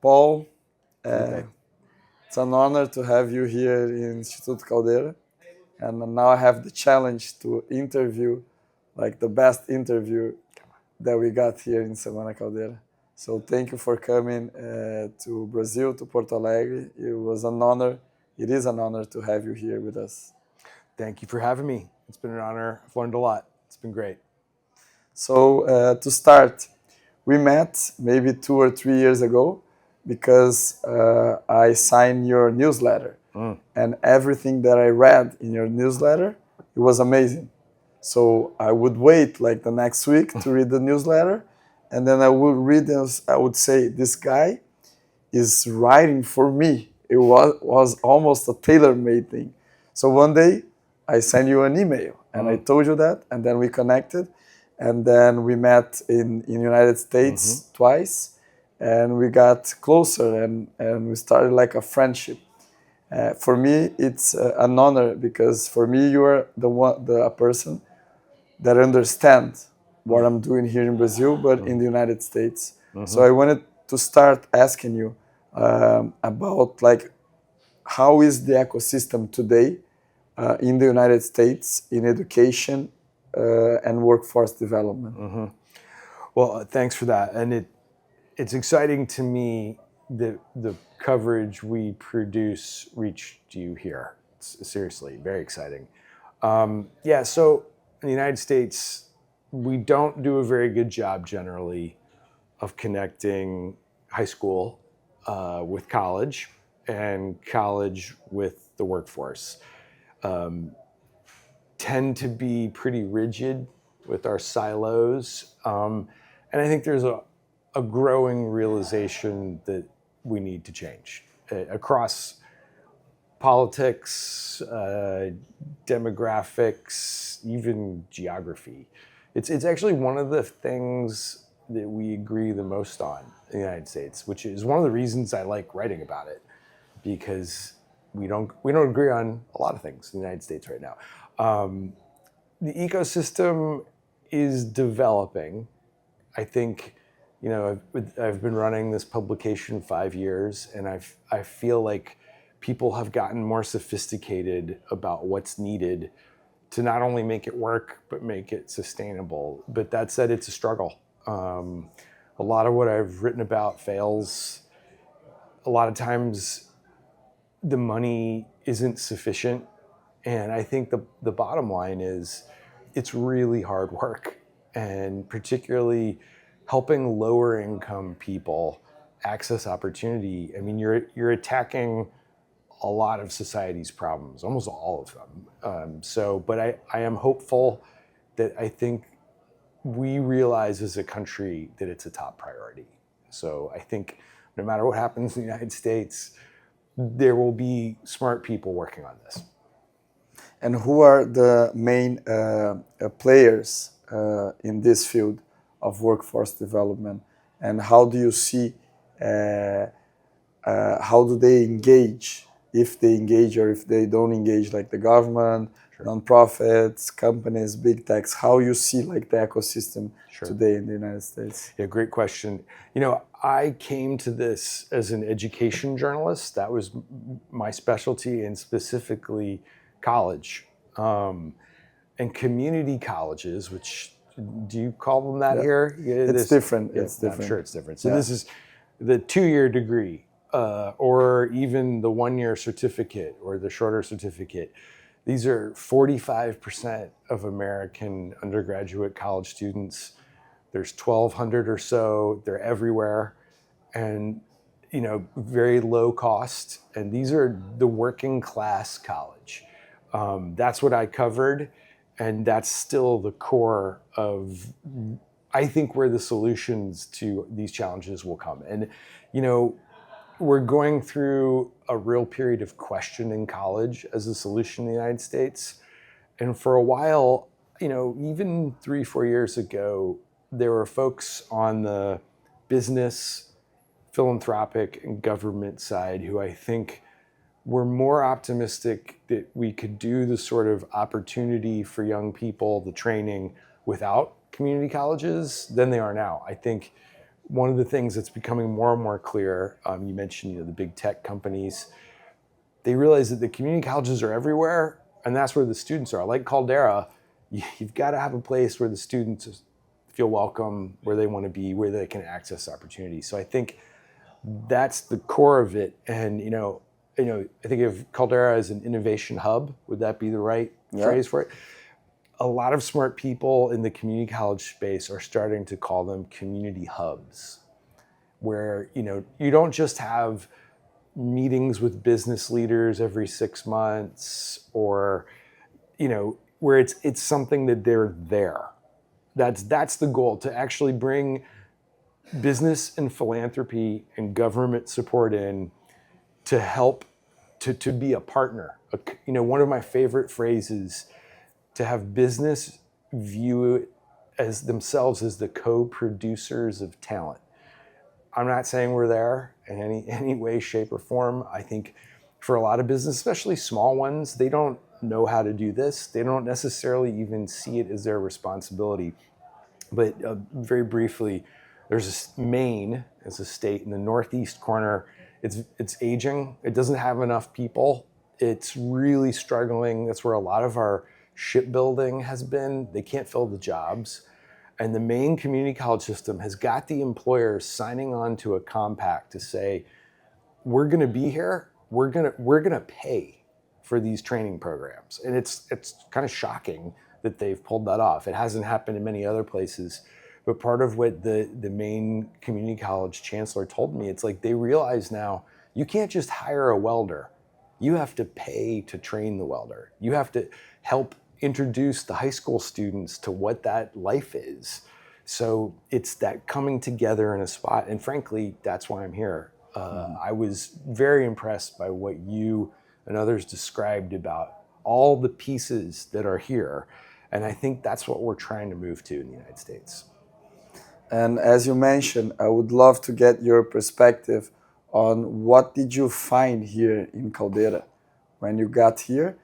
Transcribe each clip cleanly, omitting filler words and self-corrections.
Paul, Felipe. it's an honor to have you here in Instituto Caldeira. And now I have the challenge to interview, like the best interview that we got here in Semana Caldeira. So thank you for coming to Brazil, to Porto Alegre. It was an honor. It is an honor to have you here with us. Thank you for having me. It's been an honor. I've learned a lot. It's been great. So to start, we met maybe 2 or 3 years ago because I signed your newsletter, and everything that I read in your newsletter, it was amazing. So I would wait like the next week to read the newsletter, and then I would read this. I would say, this guy is writing for me. It was almost a tailor-made thing. So one day I sent you an email and I told you that, and then we connected, and then we met in United States twice, and we got closer, and we started like a friendship. For me, it's an honor because for me you are a person that understands what I'm doing here in Brazil, but in the United States. So I wanted to start asking you about like how is the ecosystem today in the United States in education and workforce development. Well, thanks for that. And it's exciting to me that the coverage we produce reached you here. It's seriously, very exciting. Yeah, so in the United States, we don't do a very good job generally of connecting high school with college and college with the workforce. Tend to be pretty rigid with our silos. And I think there's a growing realization that we need to change across politics, demographics, even geography. It's actually one of the things that we agree the most on in the United States, which is one of the reasons I like writing about it, because we don't agree on a lot of things in the United States right now. The ecosystem is developing. I think, I've been running this publication 5 years, and I feel like people have gotten more sophisticated about what's needed to not only make it work, but make it sustainable. But that said, it's a struggle. A lot of what I've written about fails. A lot of times the money isn't sufficient. And I think the bottom line is it's really hard work, and particularly helping lower income people access opportunity. I mean, you're attacking a lot of society's problems, almost all of them. But I am hopeful that I think we realize as a country that it's a top priority. So I think no matter what happens in the United States, there will be smart people working on this. And who are the main players in this field of workforce development, and how do you see how do they engage, if they engage or if they don't engage, like the government, nonprofits, companies, big techs? How you see like the ecosystem today in the United States? Yeah, great question. I came to this as an education journalist. That was my specialty, and specifically college and community colleges, which, do you call them that here? It's different. Yeah, it's different. I'm sure it's different. So this is the 2-year degree, or even the 1-year certificate or the shorter certificate. These are 45% of American undergraduate college students. There's 1,200 or so. They're everywhere, and very low cost. And these are the working class college. That's what I covered, and that's still the core of, I think, where the solutions to these challenges will come. And we're going through a real period of questioning college as a solution in the United States. And for a while, even 3-4 years ago, there were folks on the business, philanthropic, and government side who I think were more optimistic that we could do the sort of opportunity for young people, the training, without community colleges than they are now. I think one of the things that's becoming more and more clear, you mentioned the big tech companies, they realize that the community colleges are everywhere, and that's where the students are. Like Caldera, you've got to have a place where the students feel welcome, where they want to be, where they can access opportunities. So I think that's the core of it. And I think of Caldera as an innovation hub. Would that be the right phrase for it? A lot of smart people in the community college space are starting to call them community hubs, where you don't just have meetings with business leaders every 6 months, or where it's something that they're there. That's the goal, to actually bring business and philanthropy and government support in to help to be a partner. One of my favorite phrases, to have business view it as themselves as the co-producers of talent. I'm not saying we're there in any way, shape, or form. I think for a lot of business, especially small ones, they don't know how to do this. They don't necessarily even see it as their responsibility. But very briefly, there's Maine as a state in the northeast corner. It's aging. It doesn't have enough people. It's really struggling. That's where a lot of our shipbuilding has been. They can't fill the jobs. And the Maine community college system has got the employers signing on to a compact to say, we're going to be here. We're going to pay for these training programs. And it's kind of shocking that they've pulled that off. It hasn't happened in many other places. But part of what the Maine community college chancellor told me, it's like they realize now you can't just hire a welder. You have to pay to train the welder. You have to help introduce the high school students to what that life is. So it's that coming together in a spot. And frankly, that's why I'm here. I was very impressed by what you and others described about all the pieces that are here. And I think that's what we're trying to move to in the United States. And as you mentioned, I would love to get your perspective on what did you find here in Caldera when you got here,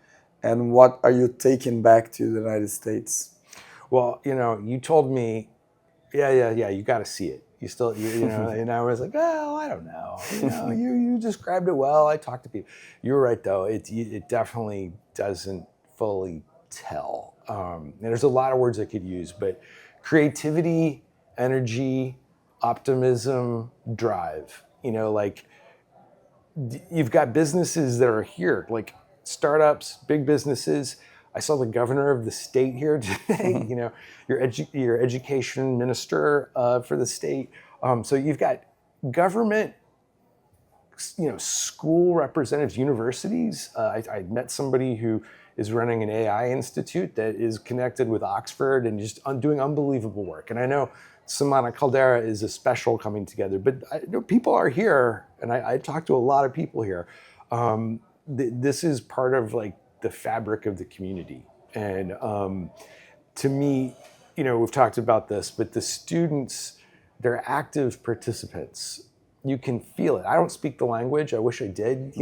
and what are you taking back to the United States? Well, you told me, yeah, you got to see it. And I was like, well, I don't know. You described it well. I talked to people. You're right, though. It definitely doesn't fully tell. And there's a lot of words I could use, but creativity, energy, optimism, drive. You've got businesses that are here, like startups, big businesses. I saw the governor of the state here today. Your education minister for the state. So you've got government, school representatives, universities. I met somebody who is running an AI institute that is connected with Oxford and just doing unbelievable work. And I know Semana Caldera is a special coming together, but people are here, and I talk to a lot of people here. This is part of the fabric of the community. And to me, we've talked about this, but the students, they're active participants. You can feel it. I don't speak the language. I wish I did,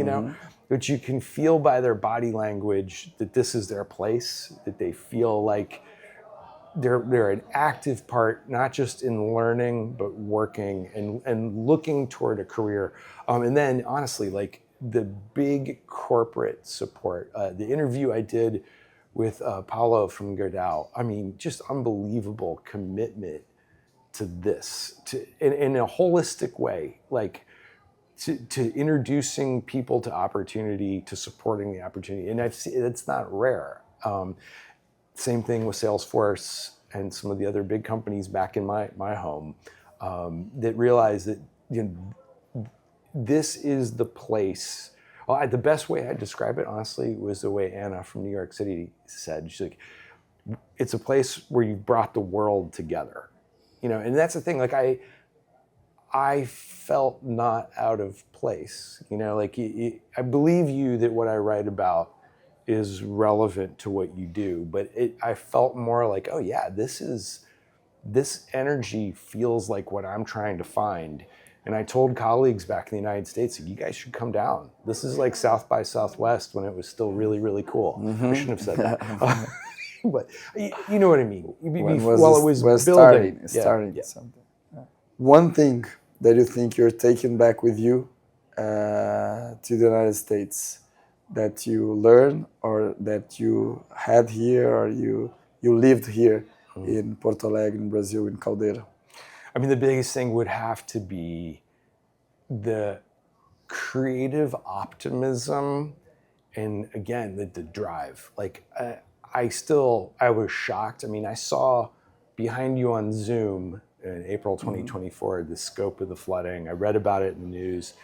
but you can feel by their body language that this is their place, that they feel like they're an active part, not just in learning, but working and looking toward a career. And then honestly, the big corporate support, the interview I did with Paulo from Gerdau, just unbelievable commitment to this, in a holistic way, to introducing people to opportunity, to supporting the opportunity. And it's not rare. Same thing with Salesforce and some of the other big companies back in my home that realize that this is the place. Well, the best way I describe it, honestly, was the way Anna from New York City said. She's like, it's a place where you've brought the world together. And that's the thing. I felt not out of place. I believe you that what I write about is relevant to what you do, but I felt more like, oh yeah, this energy feels like what I'm trying to find. And I told colleagues back in the United States, you guys should come down. This is like South by Southwest when it was still really, really cool. Mm-hmm. I shouldn't have said that. But you know what I mean. It was building. Starting yeah. something. one thing that you think you're taking back with you to the United States that you learned or that you had here or you lived here in Porto Alegre, in Brazil, in Caldeira? I mean, the biggest thing would have to be the creative optimism and, again, the drive. Like, I was shocked. I mean, I saw behind you on Zoom in April 2024 the scope of the flooding. I read about it in the news.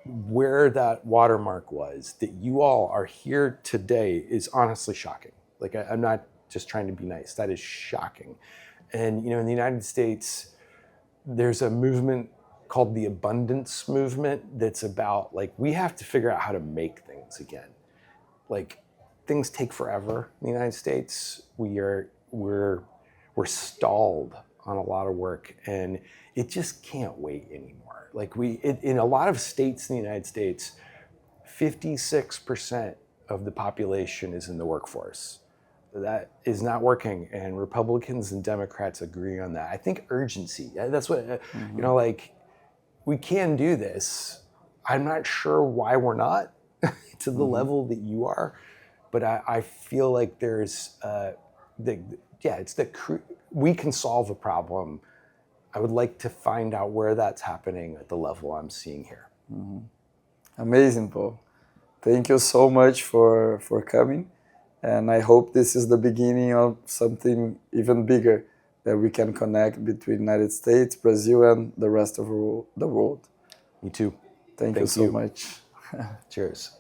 Where that watermark was, that you all are here today, is honestly shocking. Like, I'm not just trying to be nice. That is shocking. And, in the United States, there's a movement called the abundance movement that's about, like, we have to figure out how to make things again. Like, things take forever in the United States. We're stalled on a lot of work, and it just can't wait anymore. Like, in a lot of states in the United States, 56% of the population is in the workforce. That is not working, and Republicans and Democrats agree on that. I think urgency, that's what, like, we can do this. I'm not sure why we're not to the level that you are, but I feel like there's, we can solve a problem. I would like to find out where that's happening at the level I'm seeing here. Amazing, Paul. Thank you so much for coming. And I hope this is the beginning of something even bigger that we can connect between United States, Brazil, and the rest of the world. Me too. Thank you so much. Cheers.